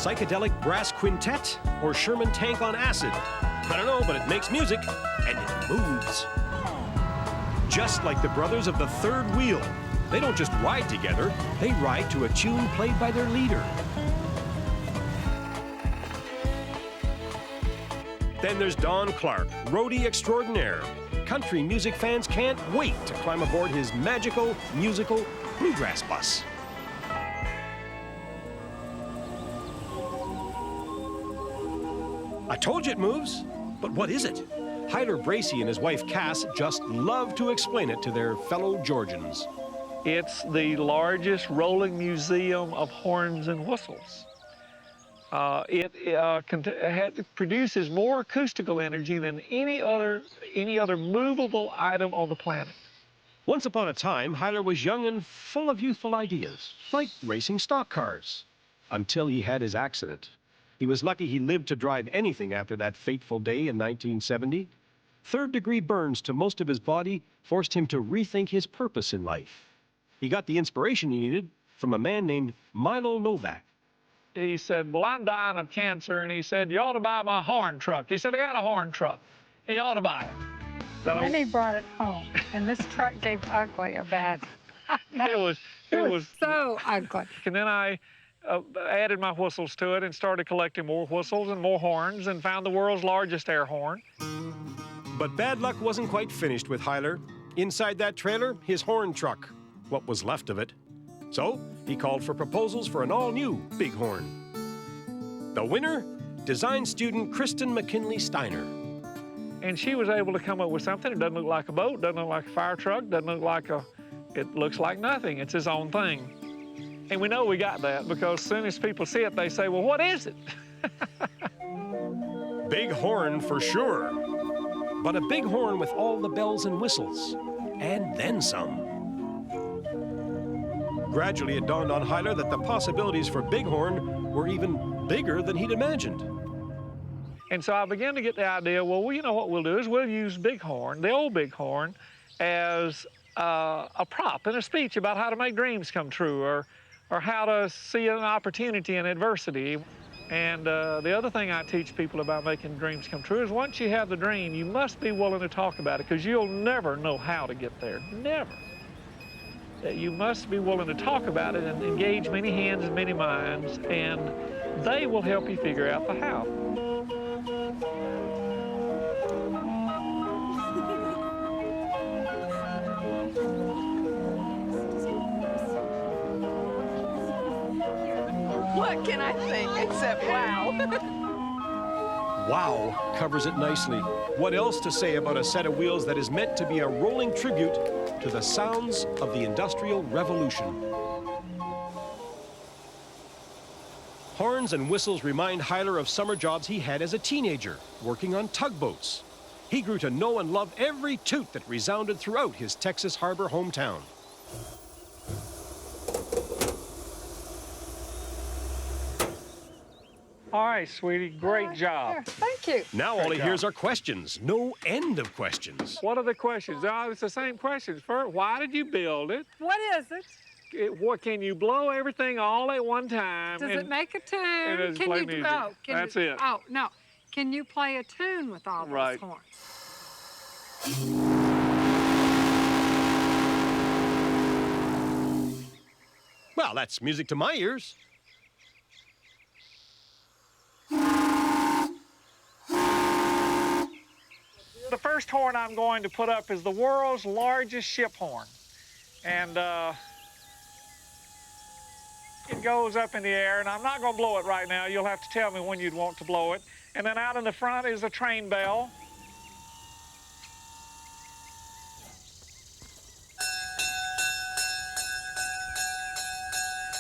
psychedelic brass quintet or Sherman tank on acid? I don't know, but it makes music, and it moves. Just like the brothers of the third wheel. They don't just ride together, they ride to a tune played by their leader. Then there's Don Clark, roadie extraordinaire. Country music fans can't wait to climb aboard his magical, musical bluegrass bus. I told you it moves, but what is it? Hyler Bracey and his wife Cass just love to explain it to their fellow Georgians. It's the largest rolling museum of horns and whistles. It produces more acoustical energy than any other movable item on the planet. Once upon a time, Hyler was young and full of youthful ideas, like racing stock cars, until he had his accident. He was lucky he lived to drive anything after that fateful day in 1970. Third-degree burns to most of his body forced him to rethink his purpose in life. He got the inspiration he needed from a man named Milo Novak. He said, well, I'm dying of cancer, and he said, you ought to buy my horn truck. He said, I got a horn truck. You ought to buy it. So, and he brought it home, and this truck gave Ugly a bad. it was so ugly. And then I added my whistles to it and started collecting more whistles and more horns and found the world's largest air horn. But bad luck wasn't quite finished with Hyler. Inside that trailer, his horn truck, what was left of it. So he called for proposals for an all-new bighorn. The winner, design student Kristen McKinley Steiner. And she was able to come up with something. It doesn't look like a boat, doesn't look like a fire truck, doesn't look like it looks like nothing. It's his own thing. And we know we got that because as soon as people see it, they say, well, what is it? Big horn for sure. But a big horn with all the bells and whistles, and then some. Gradually, it dawned on Hyler that the possibilities for bighorn were even bigger than he'd imagined. And so I began to get the idea, well, you know what we'll do is we'll use bighorn, the old bighorn, as a prop in a speech about how to make dreams come true or how to see an opportunity in adversity. And the other thing I teach people about making dreams come true is once you have the dream, you must be willing to talk about it because you'll never know how to get there, never. You must be willing to talk about it and engage many hands and many minds, and they will help you figure out the how. What can I think except wow? Wow covers it nicely. What else to say about a set of wheels that is meant to be a rolling tribute to the sounds of the Industrial Revolution? Horns and whistles remind Hyler of summer jobs he had as a teenager, working on tugboats. He grew to know and love every toot that resounded throughout his Texas Harbor hometown. All right, sweetie, great job. Here, thank you. Now all he hears are questions, no end of questions. What are the questions? Oh, it's the same questions. First, why did you build it? What is it? What can you blow everything all at one time? Does it make a tune? And does it play music? Oh, That's it. Oh, no. Can you play a tune with all Right. those horns? Well, that's music to my ears. The first horn I'm going to put up is the world's largest ship horn. And it goes up in the air, and I'm not going to blow it right now. You'll have to tell me when you'd want to blow it. And then out in the front is a train bell.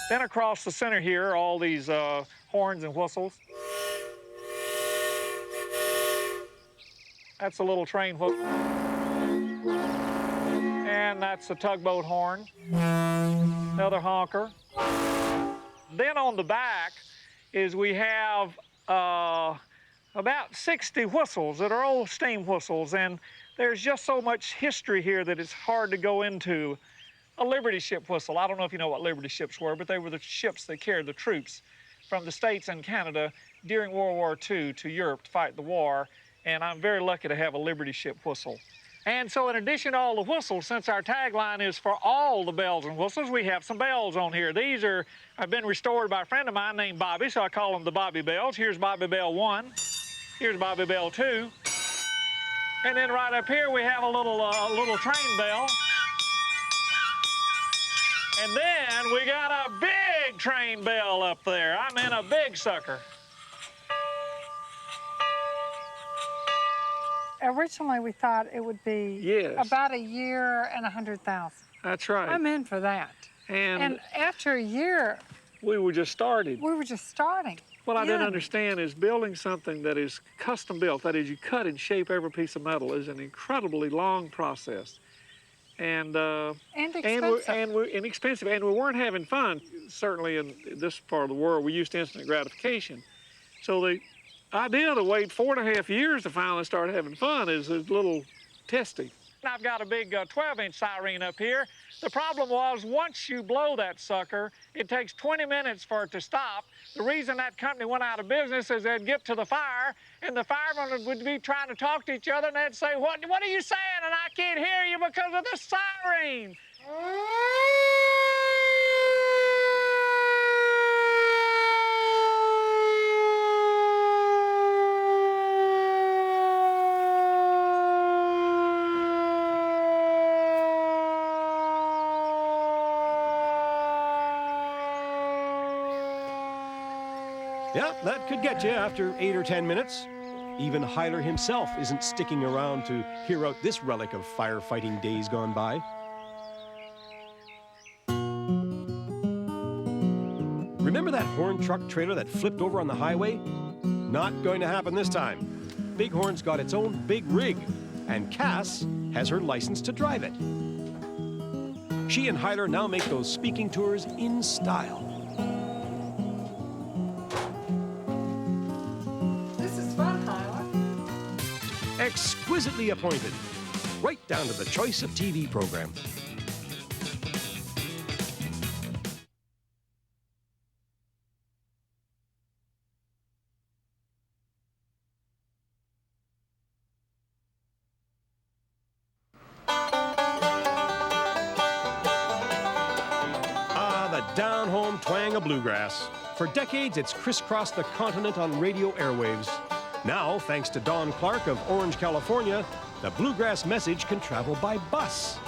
Then across the center here are all these horns and whistles. That's a little train whistle. And that's a tugboat horn. Another honker. Then on the back is we have about 60 whistles that are old steam whistles, and there's just so much history here that it's hard to go into. A Liberty ship whistle. I don't know if you know what Liberty ships were, but they were the ships that carried the troops from the States and Canada during World War II to Europe to fight the war, and I'm very lucky to have a Liberty ship whistle. And so in addition to all the whistles, since our tagline is for all the bells and whistles, we have some bells on here. These have been restored by a friend of mine named Bobby, so I call them the Bobby Bells. Here's Bobby Bell 1, here's Bobby Bell 2, and then right up here we have a little train bell. And then we got a big train bell up there. I mean a big sucker. Originally, we thought it would be about a year and 100,000. That's right. I'm in for that. And after a year, we were just starting. We were just starting. What I didn't understand is building something that is custom built, that is, you cut and shape every piece of metal, is an incredibly long process. And expensive. And inexpensive. And we weren't having fun. Certainly in this part of the world, we used instant gratification. So the idea to wait 4.5 years to finally start having fun is a little testy. I've got a big 12-inch siren up here. The problem was, once you blow that sucker, it takes 20 minutes for it to stop. The reason that company went out of business is they'd get to the fire, and the firemen would be trying to talk to each other, and they'd say, what are you saying? And I can't hear you because of the siren. Yeah, that could get you after 8 or 10 minutes. Even Hyler himself isn't sticking around to hear out this relic of firefighting days gone by. Remember that horn truck trailer that flipped over on the highway? Not going to happen this time. Bighorn's got its own big rig, and Cass has her license to drive it. She and Hyler now make those speaking tours in style. Exquisitely appointed, right down to the choice of TV program. The down-home twang of bluegrass. For decades, it's crisscrossed the continent on radio airwaves. Now, thanks to Don Clark of Orange, California, the bluegrass message can travel by bus.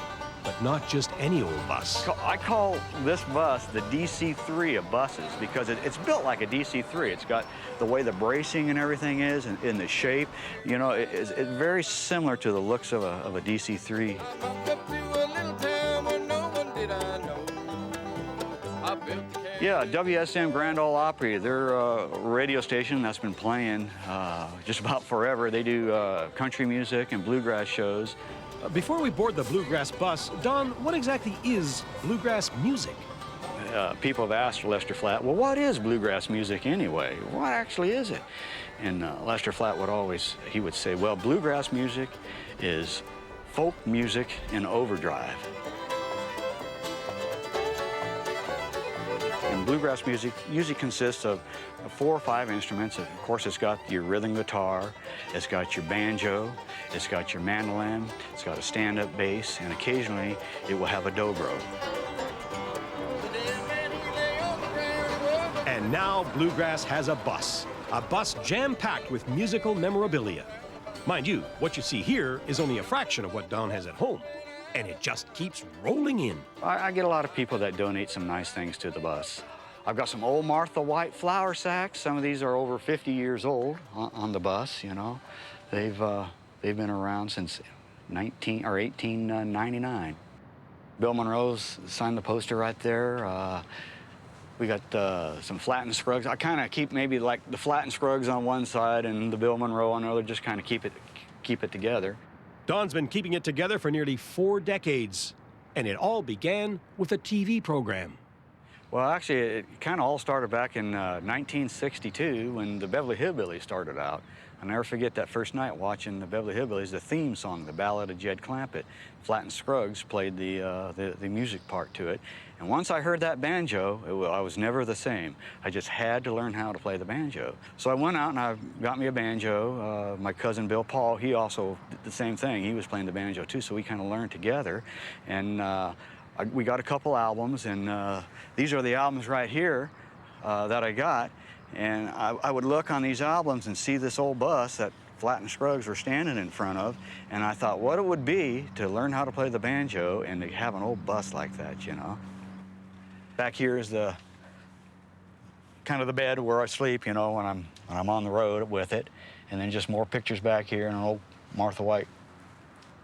But not just any old bus. I call this bus the DC-3 of buses because it's built like a DC-3. It's got the way the bracing and everything is and in the shape. You know, it's very similar to the looks of a DC-3. Yeah, WSM Grand Ole Opry, they're a radio station that's been playing just about forever. They do country music and bluegrass shows. Before we board the bluegrass bus, Don, what exactly is bluegrass music? People have asked Lester Flatt, well, what is bluegrass music anyway? What actually is it? And Lester Flatt he would say, well, bluegrass music is folk music in overdrive. And bluegrass music usually consists of 4 or 5 instruments. Of course, it's got your rhythm guitar, it's got your banjo, it's got your mandolin, it's got a stand-up bass, and occasionally it will have a dobro. And now bluegrass has a bus jam-packed with musical memorabilia. Mind you, what you see here is only a fraction of what Don has at home, and it just keeps rolling in. I get a lot of people that donate some nice things to the bus. I've got some old Martha White flour sacks. Some of these are over 50 years old on the bus, you know. They've been around since 1899. Bill Monroe's signed the poster right there. We got some Flatt and Scruggs. I kind of keep maybe like the Flatt and Scruggs on one side and the Bill Monroe on the other, just kind of keep it together. Don's been keeping it together for nearly 4 decades, and it all began with a TV program. Well, actually, it kind of all started back in 1962 when the Beverly Hillbillies started out. I'll never forget that first night watching the Beverly Hillbillies, the theme song, the Ballad of Jed Clampett. Flatt and Scruggs played the music part to it. And once I heard that banjo, I was never the same. I just had to learn how to play the banjo. So I went out and I got me a banjo. My cousin Bill Paul, he also did the same thing. He was playing the banjo too, so we kind of learned together. And we got a couple albums, and these are the albums right here that I got. And I would look on these albums and see this old bus that Flatt and Scruggs were standing in front of, and I thought what it would be to learn how to play the banjo and to have an old bus like that, you know. Back here is the kind of the bed where I sleep, you know, when I'm on the road with it, and then just more pictures back here and an old Martha White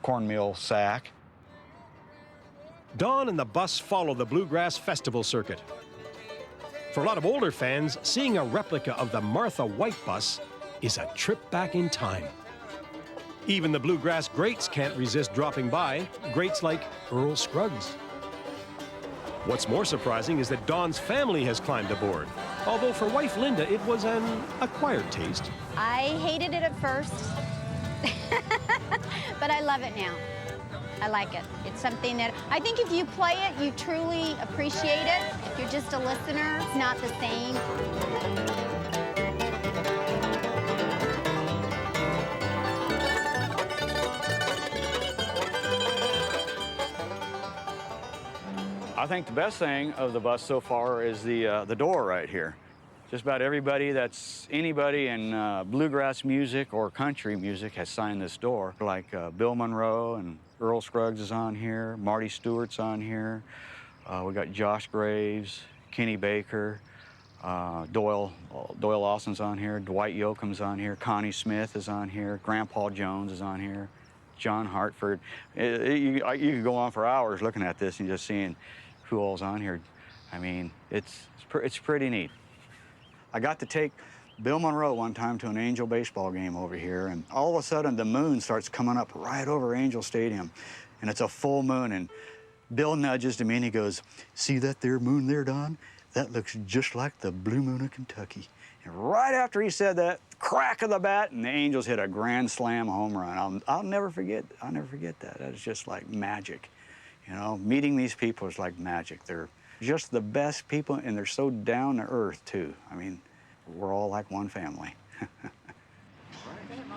cornmeal sack. Don and the bus follow the Bluegrass Festival circuit. For a lot of older fans, seeing a replica of the Martha White bus is a trip back in time. Even the bluegrass greats can't resist dropping by, greats like Earl Scruggs. What's more surprising is that Don's family has climbed aboard, although for wife Linda it was an acquired taste. I hated it at first, but I love it now. I like it. It's something that I think if you play it, you truly appreciate it. If you're just a listener, it's not the same. I think the best thing of the bus so far is the door right here. Just about everybody that's anybody in bluegrass music or country music has signed this door. Like Bill Monroe and Earl Scruggs is on here, Marty Stewart's on here. We got Josh Graves, Kenny Baker, Doyle Lawson's on here, Dwight Yoakam's on here, Connie Smith is on here, Grandpa Jones is on here, John Hartford. You could go on for hours looking at this and just seeing who all's on here. I mean, it's pretty neat. I got to take Bill Monroe one time to an Angel baseball game over here, and all of a sudden the moon starts coming up right over Angel Stadium, and it's a full moon, and Bill nudges to me and he goes, "See that there moon there, Don? That looks just like the blue moon of Kentucky." And right after he said that, crack of the bat, and the Angels hit a grand slam home run. I'll never forget that. That's just like magic. You know, meeting these people is like magic. They're just the best people, and they're so down to earth, too. I mean, we're all like one family.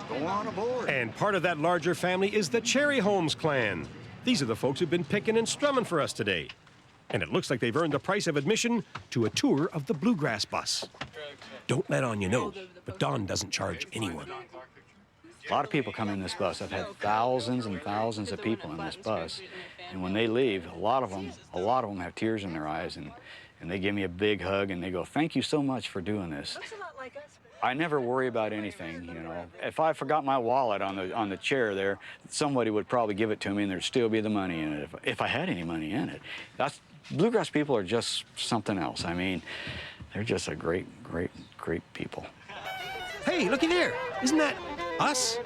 Go on aboard. And part of that larger family is the Cherry Holmes clan. These are the folks who've been picking and strumming for us today. And it looks like they've earned the price of admission to a tour of the Bluegrass bus. Don't let on you know, but Don doesn't charge anyone. A lot of people come in this bus. I've had thousands and thousands of people in this bus. And when they leave, a lot of them have tears in their eyes, and they give me a big hug and they go, "Thank you so much for doing this." I never worry about anything, you know. If I forgot my wallet on the chair there, somebody would probably give it to me and there'd still be the money in it if I had any money in it. Bluegrass people are just something else. I mean, they're just a great, great, great people. Hey, looky there. Isn't that us?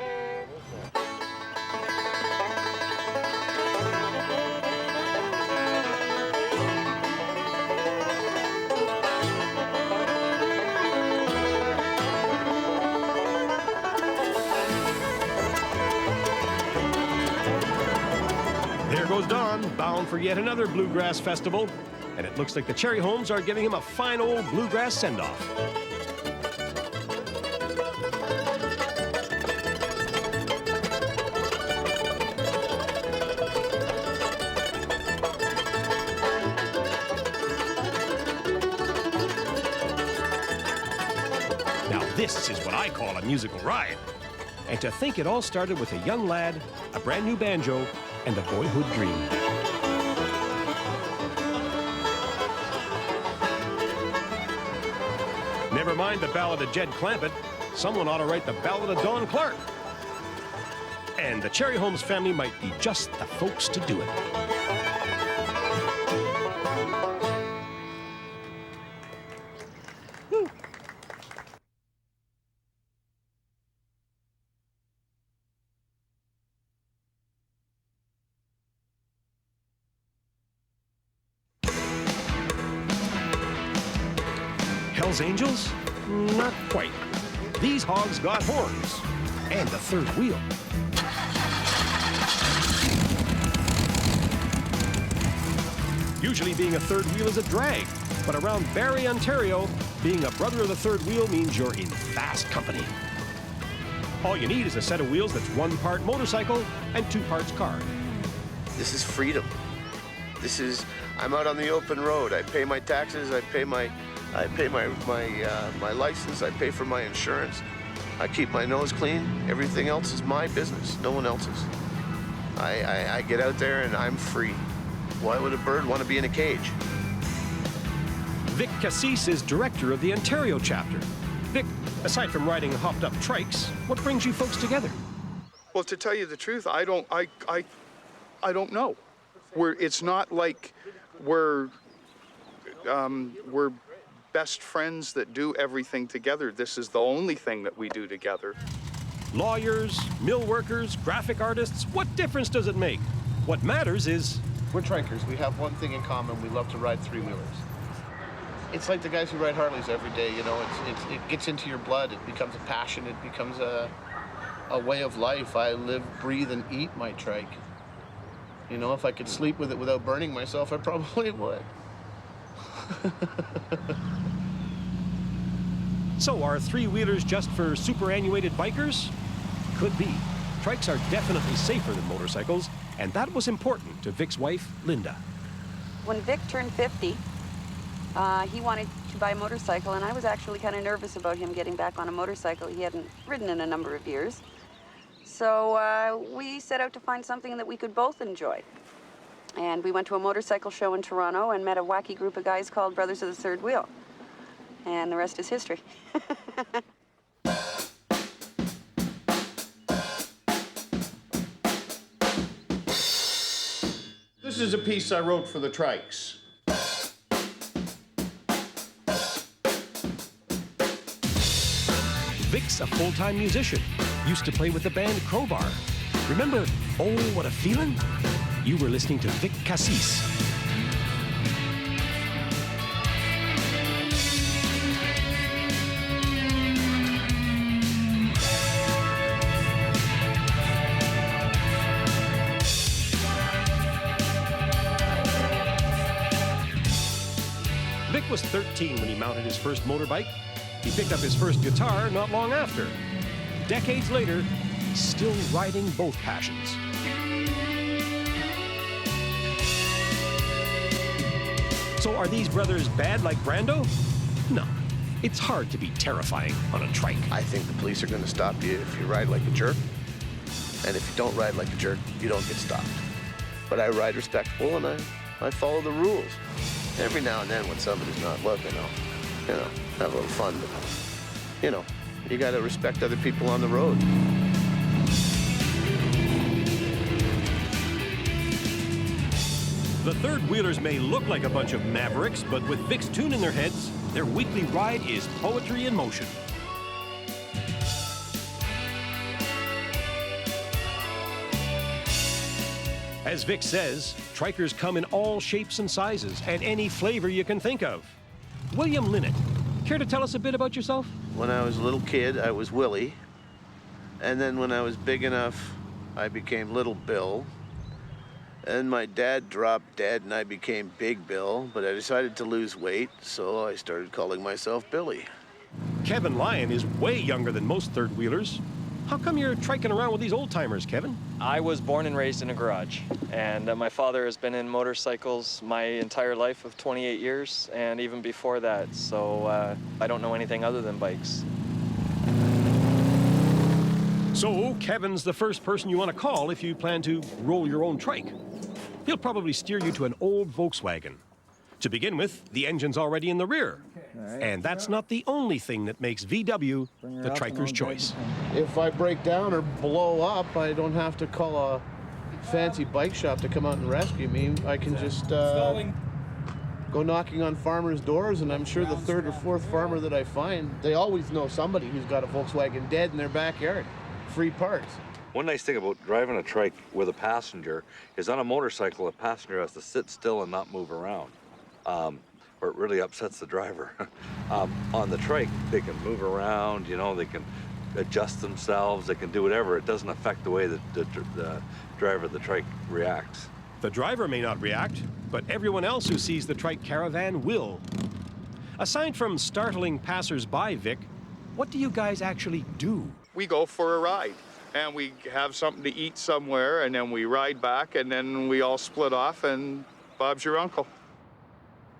There goes Don, bound for yet another Bluegrass Festival. And it looks like the Cherry Holmes are giving him a fine old bluegrass send-off. Now this is what I call a musical ride. And to think it all started with a young lad, a brand new banjo, and a boyhood dream. Never mind the Ballad of Jed Clampett, someone ought to write the Ballad of Don Clark. And the Cherry Holmes family might be just the folks to do it. Hell's Angels? Not quite. These hogs got horns and a third wheel. Usually being a third wheel is a drag, but around Barrie, Ontario, being a brother of the third wheel means you're in fast company. All you need is a set of wheels that's 1 part motorcycle and 2 parts car. This is freedom. This is, I'm out on the open road. I pay my taxes, I pay my license, I pay for my insurance. I keep my nose clean. Everything else is my business, no one else's. I get out there and I'm free. Why would a bird want to be in a cage? Vic Cassis is director of the Ontario chapter. Vic, aside from riding hopped-up trikes, what brings you folks together? Well, to tell you the truth, I don't know. It's not like we're best friends that do everything together. This is the only thing that we do together. Lawyers, mill workers, graphic artists, what difference does it make? What matters is... We're trikers. We have one thing in common. We love to ride three-wheelers. It's like the guys who ride Harleys every day, you know, it gets into your blood. It becomes a passion. It becomes a way of life. I live, breathe, and eat my trike. You know, if I could sleep with it without burning myself, I probably would. So are three-wheelers just for superannuated bikers? Could be. Trikes are definitely safer than motorcycles, and that was important to Vic's wife, Linda. When Vic turned 50, he wanted to buy a motorcycle, and I was actually kind of nervous about him getting back on a motorcycle. He hadn't ridden in a number of years. So we set out to find something that we could both enjoy. And we went to a motorcycle show in Toronto and met a wacky group of guys called Brothers of the Third Wheel. And the rest is history. This is a piece I wrote for the trikes. Vic's a full-time musician. Used to play with the band Crowbar. Remember, Oh, What a Feeling? You were listening to Vic Cassis. Vic was 13 when he mounted his first motorbike. He picked up his first guitar not long after. Decades later, he's still riding both passions. So are these brothers bad like Brando? No. It's hard to be terrifying on a trike. I think the police are going to stop you if you ride like a jerk. And if you don't ride like a jerk, you don't get stopped. But I ride respectable and I follow the rules. Every now and then when somebody's not looking, I'll, have a little fun. But, you got to respect other people on the road. The third-wheelers may look like a bunch of mavericks, but with Vic's tune in their heads, their weekly ride is poetry in motion. As Vic says, trikers come in all shapes and sizes and any flavor you can think of. William Linnett, care to tell us a bit about yourself? When I was a little kid, I was Willie. And then when I was big enough, I became Little Bill. And my dad dropped dead and I became Big Bill, but I decided to lose weight, so I started calling myself Billy. Kevin Lyon is way younger than most third-wheelers. How come you're triking around with these old-timers, Kevin? I was born and raised in a garage, and my father has been in motorcycles my entire life of 28 years, and even before that, so I don't know anything other than bikes. So, Kevin's the first person you want to call if you plan to roll your own trike. He'll probably steer you to an old Volkswagen. To begin with, the engine's already in the rear. And that's not the only thing that makes VW the triker's choice. If I break down or blow up, I don't have to call a fancy bike shop to come out and rescue me. I can just go knocking on farmers' doors, and I'm sure the third or fourth farmer that I find, they always know somebody who's got a Volkswagen dead in their backyard. Free parts. One nice thing about driving a trike with a passenger is on a motorcycle, a passenger has to sit still and not move around. or it really upsets the driver. On the trike, they can move around, you know, they can adjust themselves, they can do whatever. It doesn't affect the way that the driver of the trike reacts. The driver may not react, but everyone else who sees the trike caravan will. Aside from startling passers-by, Vic, what do you guys actually do? We go for a ride, and we have something to eat somewhere, and then we ride back, and then we all split off, and Bob's your uncle.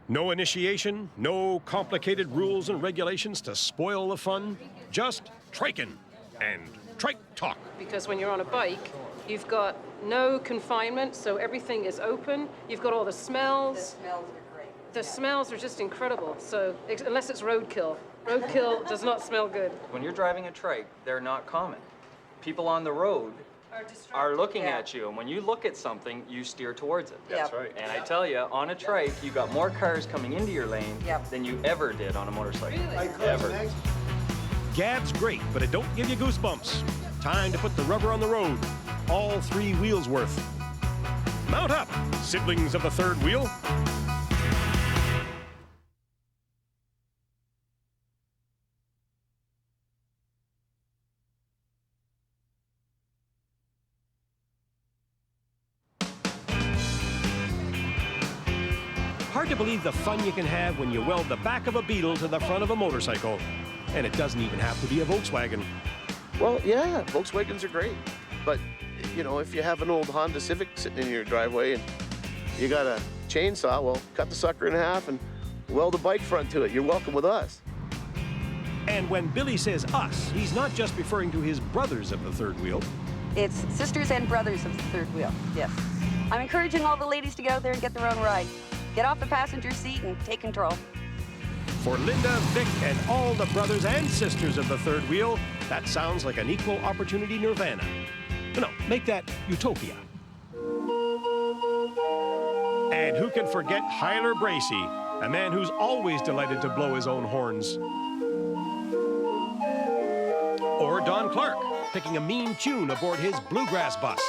No initiation, no complicated rules and regulations to spoil the fun, just triking and trike talk. Because when you're on a bike, you've got no confinement, so everything is open. You've got all the smells. The smells are great. The smells are just incredible. So unless it's roadkill. Roadkill does not smell good. When you're driving a trike, they're not common. People on the road are looking at you, and when you look at something, you steer towards it. That's right. And I tell you, on a trike, you got more cars coming into your lane than you ever did on a motorcycle. Really? Ever. Gab's great, but it don't give you goosebumps. Time to put the rubber on the road. All 3 wheels worth. Mount up, siblings of the third wheel. Hard to believe the fun you can have when you weld the back of a Beetle to the front of a motorcycle. And it doesn't even have to be a Volkswagen. Well, yeah, Volkswagens are great. But, you know, if you have an old Honda Civic sitting in your driveway and you got a chainsaw, well, cut the sucker in half and weld a bike front to it. You're welcome with us. And when Billy says us, he's not just referring to his brothers of the third wheel. It's sisters and brothers of the third wheel, yes. I'm encouraging all the ladies to get out there and get their own ride. Get off the passenger seat and take control. For Linda, Vic, and all the brothers and sisters of the third wheel, that sounds like an equal opportunity nirvana. No, make that utopia. And who can forget Hyler Bracey, a man who's always delighted to blow his own horns. Or Don Clark, picking a mean tune aboard his bluegrass bus.